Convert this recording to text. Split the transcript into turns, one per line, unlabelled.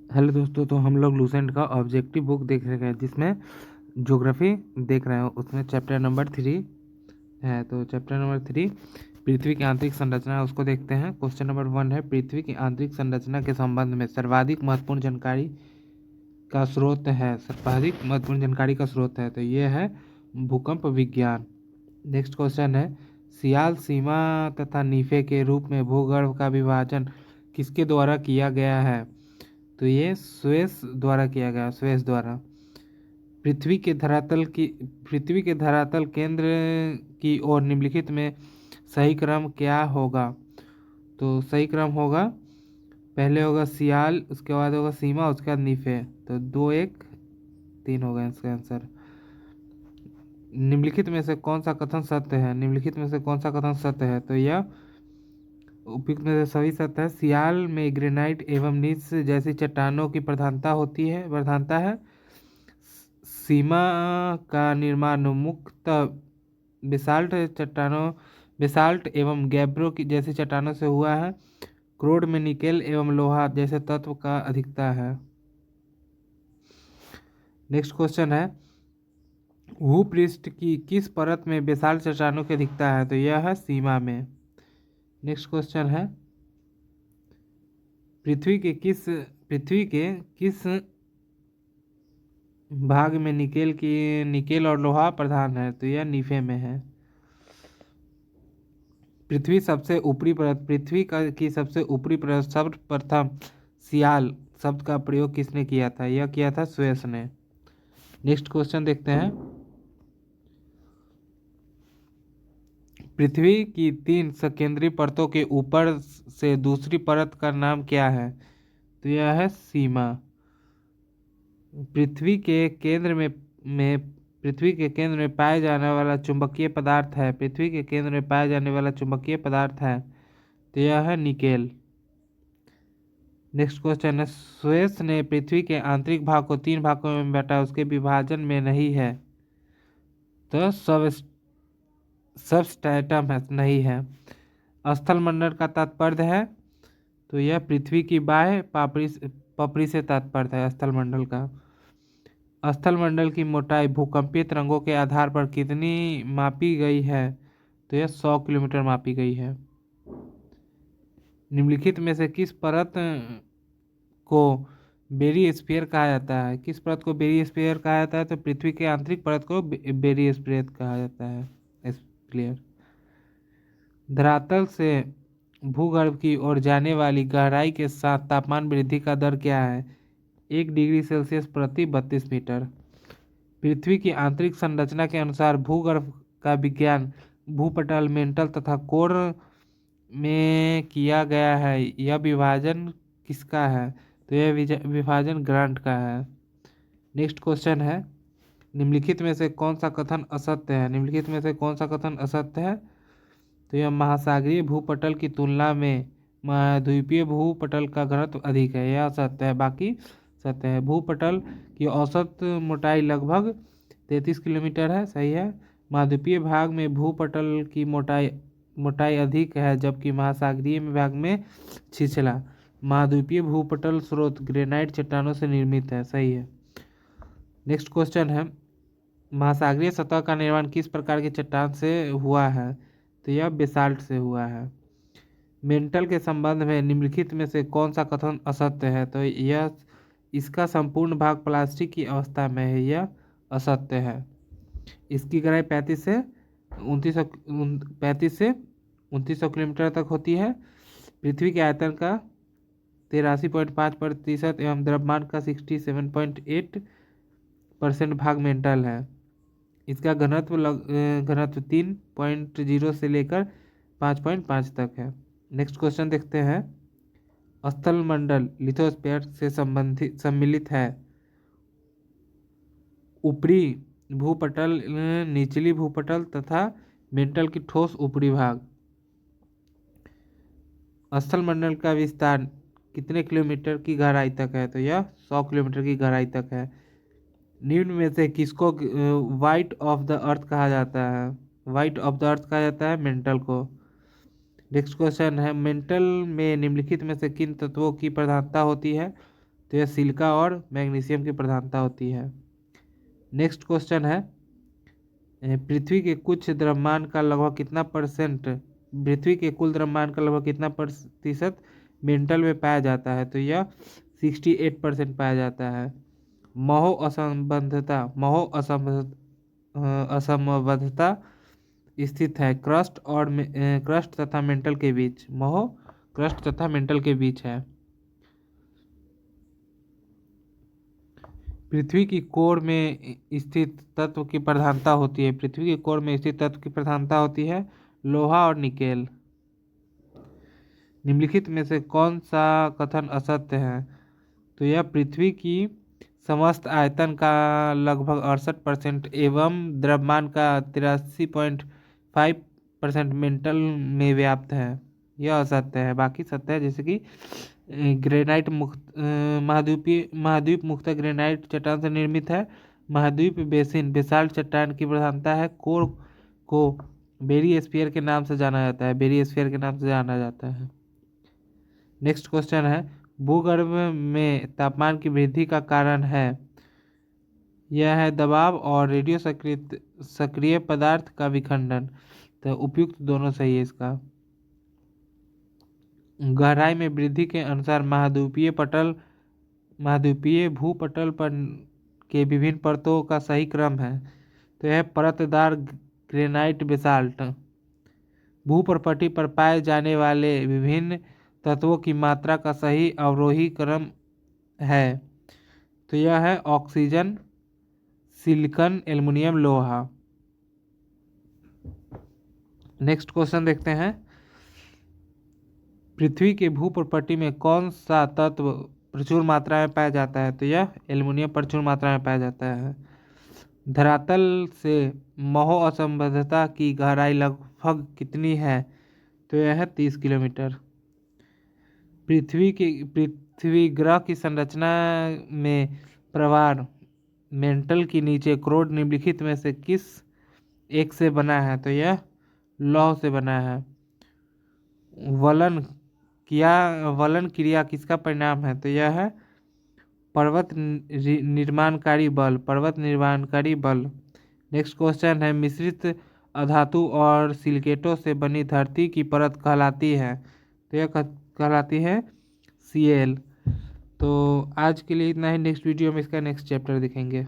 Hello दोस्तों, तो हम लोग लूसेंट का ऑब्जेक्टिव बुक देख रहे हैं जिसमें ज्योग्राफी देख रहे हैं। उसमें चैप्टर नंबर 3 है। तो चैप्टर नंबर 3 पृथ्वी की आंतरिक संरचना है, उसको देखते हैं। क्वेश्चन नंबर 1 है, पृथ्वी की आंतरिक संरचना के संबंध में सर्वाधिक महत्वपूर्ण जानकारी का स्रोत है। सर्वाधिक महत्वपूर्ण जानकारी का स्रोत है तो ये है भूकंप विज्ञान। नेक्स्ट क्वेश्चन है, सियाल, सीमा तथा नीफे के रूप में भूगर्भ का विभाजन किसके द्वारा किया गया है? तो ये स्वेस द्वारा किया गया, स्वेस द्वारा। पृथ्वी के धरातल केंद्र की ओर निम्नलिखित में सही क्रम क्या होगा? तो सही क्रम होगा, पहले होगा सियाल, उसके बाद होगा सीमा, उसके बाद नीफे। तो 2 1 3 होगा इसका आंसर। निम्नलिखित में से कौन सा कथन सत्य है? निम्नलिखित में से कौन सा कथन सत्य है? तो यह उपयुक्त में से सभी सत्य है। सियाल में ग्रेनाइट एवं नीस जैसी चट्टानों की प्रधानता है। सीमा का निर्माण मुख्यतः बेसाल्ट चट्टानों बेसाल्ट एवं गैब्रो की जैसी चट्टानों से हुआ है। क्रोड में निकेल एवं लोहा जैसे तत्व का अधिकता है। नेक्स्ट क्वेश्चन है, भूपृष्ठ की किस परत में बेसाल्ट चट्टानों की अधिकता है? तो यह है सीमा में। नेक्स्ट क्वेश्चन है, पृथ्वी के किस भाग में निकेल और लोहा प्रधान है? तो यह नीफे में है। पृथ्वी की सबसे ऊपरी परत सर्वप्रथम सियाल शब्द का प्रयोग किसने किया था? यह किया था स्वेस ने। नेक्स्ट क्वेश्चन देखते हैं, पृथ्वी की 3 सकेंद्रीय परतों के ऊपर से दूसरी परत का नाम क्या है? तो यह है सीमा। पृथ्वी के केंद्र में पृथ्वी के केंद्र में पाया जाने वाला चुंबकीय पदार्थ है। पृथ्वी के केंद्र में पाया जाने वाला चुंबकीय पदार्थ है तो यह है निकेल। नेक्स्ट क्वेश्चन है, स्वेस ने पृथ्वी के आंतरिक भाग को 3 भागों में बांटा, उसके विभाजन में नहीं है। तो सबस्ट्रेटम है, नहीं है। स्थल मंडल का तात्पर्य है, तो यह पृथ्वी की बाह्य पपड़ी से तात्पर्य है स्थल मंडल का। स्थल मंडल की मोटाई भूकंपीय तरंगों के आधार पर कितनी मापी गई है? तो यह 100 किलोमीटर मापी गई है। निम्नलिखित में से किस परत को बेरिस्फीयर कहा जाता है? किस परत को बेरिस्फीयर कहा जाता है? तो पृथ्वी के आंतरिक परत को बेरिस्फीयर कहा जाता है। क्लियर। धरातल से भूगर्भ की ओर जाने वाली गहराई के साथ तापमान वृद्धि का दर क्या है? 1 डिग्री सेल्सियस प्रति 32 मीटर। पृथ्वी की आंतरिक संरचना के अनुसार भूगर्भ का विज्ञान भूपटल, मेंटल तथा कोर में किया गया है। यह विभाजन किसका है? तो यह विभाजन ग्रांट का है। नेक्स्ट क्वेश्चन है, निम्नलिखित में से कौन सा कथन असत्य है? निम्नलिखित में से कौन सा कथन असत्य है? तो यह महासागरीय भूपटल की तुलना में महाद्वीपीय भूपटल का घनत्व अधिक है, यह सत्य है। बाकी सत्य है। भूपटल की औसत मोटाई लगभग 33 किलोमीटर है, सही है। महाद्वीपीय भाग में भूपटल की मोटाई अधिक है, जबकि महासागरीय भाग में छिछला। महाद्वीपीय भूपटल स्रोत ग्रेनाइट चट्टानों से निर्मित है, सही है। नेक्स्ट क्वेश्चन है, महासागरीय सतह का निर्माण किस प्रकार की चट्टान से हुआ है? तो यह बेसाल्ट से हुआ है। मेंटल के संबंध में निम्नलिखित में से कौन सा कथन असत्य है? तो यह इसका संपूर्ण भाग प्लास्टिक की अवस्था में है, यह असत्य है। इसकी गहराई 35 से 2900 किलोमीटर तक होती है। पृथ्वी के आयतन का 83.5% एवं द्रव्यमान का 67.8% भाग मेंटल है। इसका घनत्व 3.0 से लेकर 5.5 तक है। नेक्स्ट क्वेश्चन देखते हैं, स्थल मंडल लिथोस्फीयर से सम्मिलित है। ऊपरी भूपटल, निचली भूपटल तथा मेंटल की ठोस ऊपरी भाग। स्थल मंडल का विस्तार कितने किलोमीटर की गहराई तक है? तो यह 100 किलोमीटर की गहराई तक है। निम्न में से किसको वाइट ऑफ द अर्थ कहा जाता है? वाइट ऑफ द अर्थ कहा जाता है मेंटल को। नेक्स्ट क्वेश्चन है, मेंटल में निम्नलिखित में से किन तत्वों की प्रधानता होती है? तो यह सिलिका और मैग्नीशियम की प्रधानता होती है। नेक्स्ट क्वेश्चन है, पृथ्वी के कुछ द्रव्यमान का लगभग कितना परसेंट पृथ्वी के कुल द्रव्यमान का लगभग कितना प्रतिशत मेंटल में पाया जाता है? तो यह 68% पाया जाता है। असंबद्धता स्थित है क्रस्ट तथा मेंटल के बीच। मोह क्रस्ट तथा मेंटल के बीच है। पृथ्वी की कोर में स्थित तत्व की प्रधानता होती है। पृथ्वी के कोर में स्थित तत्व की प्रधानता होती है लोहा और निकेल। निम्नलिखित में से कौन सा कथन असत्य है? तो यह पृथ्वी की समस्त आयतन का लगभग 68% एवं द्रव्यमान का 83.5% मेंटल में व्याप्त है। यह असत्य है। बाकी सत्य है, जैसे कि ग्रेनाइट महाद्वीप मुख्यतः ग्रेनाइट चट्टान से निर्मित है। महाद्वीप बेसिन बेसाल्ट चट्टान की प्रधानता है। कोर को बेरी स्फीयर के नाम से जाना जाता है। बेरी स्फीयर के नाम से जाना जाता है। नेक्स्ट क्वेश्चन है, भूगर्भ में तापमान की वृद्धि का कारण है? यह है दबाव और रेडियो सक्रिय पदार्थ का विखंडन। तो उपयुक्त दोनों सही है इसका। गहराई में वृद्धि के अनुसार महाद्वीपीय भूपटल पर के विभिन्न परतों का सही क्रम है। तो यह परतदार ग्रेनाइट बेसाल्ट। भूप्रपट्टी पर पाए जाने वाले विभिन्न तत्वों की मात्रा का सही अवरोही क्रम है। तो यह है ऑक्सीजन, सिलिकॉन, एल्युमिनियम, लोहा। नेक्स्ट क्वेश्चन देखते हैं, पृथ्वी के भूप्रपट्टी में कौन सा तत्व प्रचुर मात्रा में पाया जाता है? तो यह एल्युमिनियम प्रचुर मात्रा में पाया जाता है। धरातल से मोह असंबद्धता की गहराई लगभग कितनी है? तो यह है 30 किलोमीटर। पृथ्वी ग्रह की संरचना में प्रवार मेंटल के नीचे क्रोड निम्नलिखित में से किस एक से बना है? तो यह लौह से बना है। वलन क्रिया किसका परिणाम है? तो यह है पर्वत निर्माणकारी बल। नेक्स्ट क्वेश्चन है, मिश्रित अधातु और सिलिकेटों से बनी धरती की परत कहलाती है? तो यह कहलाती है Cl। तो आज के लिए इतना ही। नेक्स्ट वीडियो में इसका नेक्स्ट चैप्टर दिखेंगे।